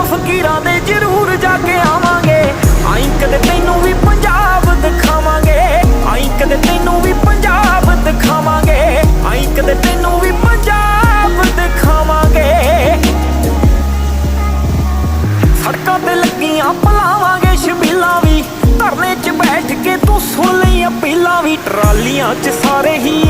ਫਕੀਰਾਂ ਦੇ ਜ਼ਰੂਰ ਜਾ ਕੇ ਆਵਾਂਗੇ। ਆਈ ਕਦੇ ਤੈਨੂੰ ਵੀ ਪੰਜਾਬ ਦਿਖਾਵਾਂਗੇ, ਆਈ ਕਦੇ ਤੈਨੂੰ ਵੀ ਪੰਜਾਬ ਦਿਖਾਵਾਂਗੇ, ਆਈ ਕਦੇ ਤੈਨੂੰ ਵੀ ਪੰਜਾਬ ਦਿਖਾਵਾਂਗੇ। ਸੜਕਾਂ ਤੇ ਲੱਗੀਆਂ ਪਲਾਵਾਂਗੇ ਛਬੀਲਾਂ ਵੀ, ਧਰਨੇ 'ਚ ਬੈਠ ਕੇ ਤੂੰ ਸੁਣ ਲਈ ਅਪੀਲਾਂ ਵੀ। ਟਰਾਲੀਆਂ 'ਚ ਸਾਰੇ ਹੀ